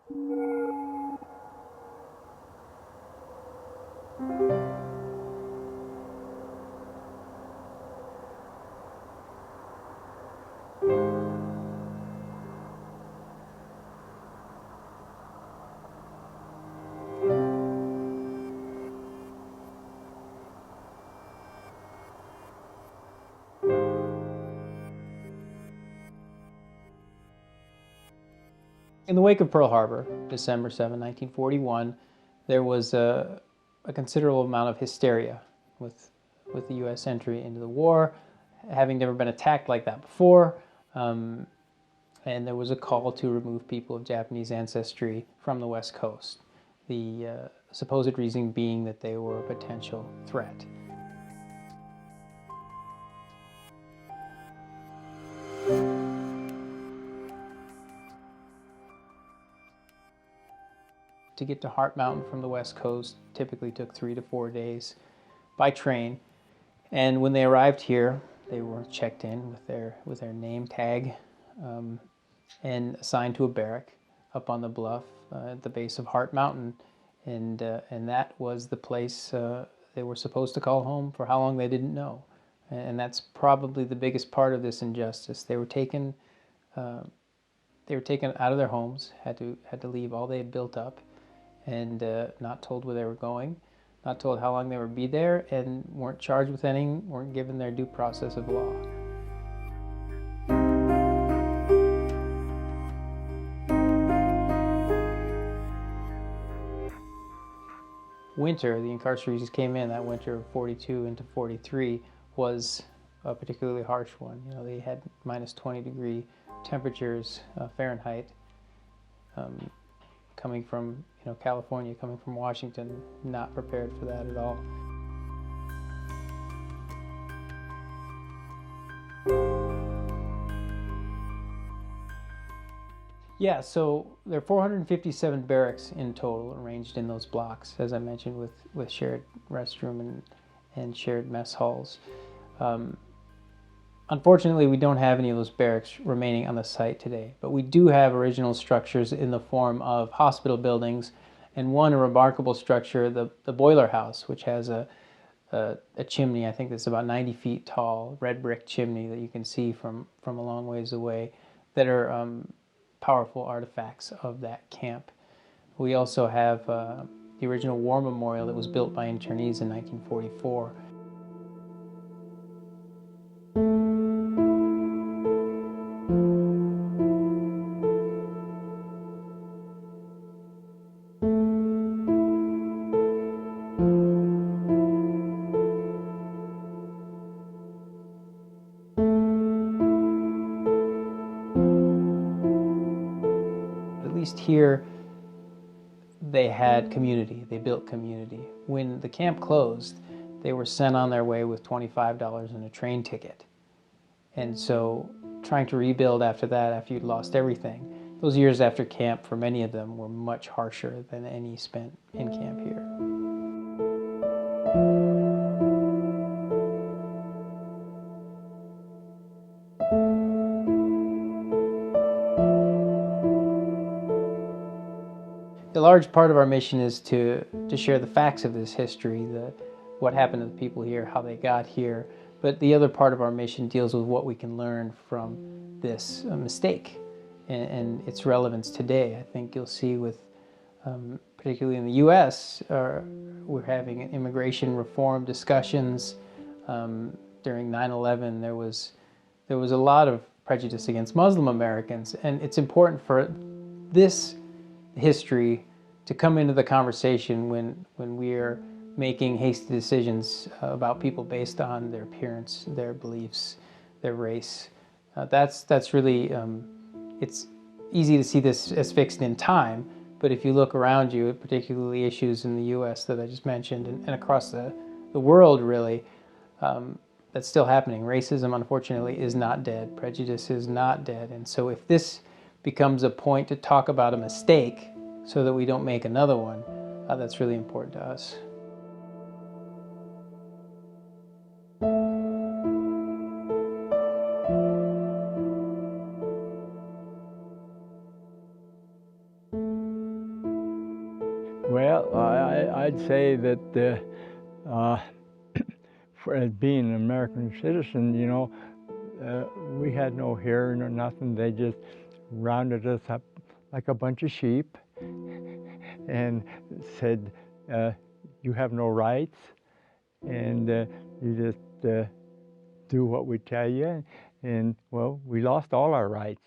In the wake of Pearl Harbor, December 7, 1941, there was a considerable amount of hysteria with, with the U.S. entry into the war, having never been attacked like that before. Um, and there was a call to remove people of Japanese ancestry from the West Coast. The supposed reason being that they were a potential threat. To get to Heart Mountain from the West Coast typically took 3 to 4 days by train. And when they arrived here, they were checked in with their name tag um, and assigned to a barrack up on the bluff at the base of Heart Mountain, and that was the place they were supposed to call home for how long they didn't know, and that's probably the biggest part of this injustice. They were taken out of their homes, had to leave all they had built up, and not told where they were going, not told how long they would be there, and weren't charged with anything, weren't given their due process of law. Winter, the incarcerations came in, that winter of 42 into 43 was a particularly harsh one. You know, they had minus 20-degree temperatures, Fahrenheit, coming from California, coming from Washington, not prepared for that at all. Yeah, so there are 457 barracks in total arranged in those blocks, as I mentioned, with shared restroom and shared mess halls. Unfortunately, we don't have any of those barracks remaining on the site today, but we do have original structures in the form of hospital buildings, and one, a remarkable structure, the boiler house, which has a chimney, I think that's about 90 feet tall, red brick chimney that you can see from a long ways away, that are powerful artifacts of that camp. We also have the original war memorial that was built by internees in 1944. At least here, they had community, they built community. When the camp closed, they were sent on their way with $25 and a train ticket. And so trying to rebuild after that, after you'd lost everything, those years after camp for many of them were much harsher than any spent in camp here. A large part of our mission is to share the facts of this history, what happened to the people here, how they got here. But the other part of our mission deals with what we can learn from this mistake and its relevance today. I think you'll see with, particularly in the U.S., we're having immigration reform discussions. During 9/11, there was a lot of prejudice against Muslim Americans, and it's important for this history to come into the conversation when we're making hasty decisions about people based on their appearance, their beliefs, their race. That's really, it's easy to see this as fixed in time, but if you look around you, particularly issues in the U.S. that I just mentioned and across the world really, that's still happening. Racism, unfortunately, is not dead. Prejudice is not dead. And so if this becomes a point to talk about a mistake so that we don't make another one, that's really important to us. Well, I'd say that for as being an American citizen, you know, we had no hearing or nothing. They just rounded us up like a bunch of sheep and said, you have no rights, and you just do what we tell you. And, well, we lost all our rights.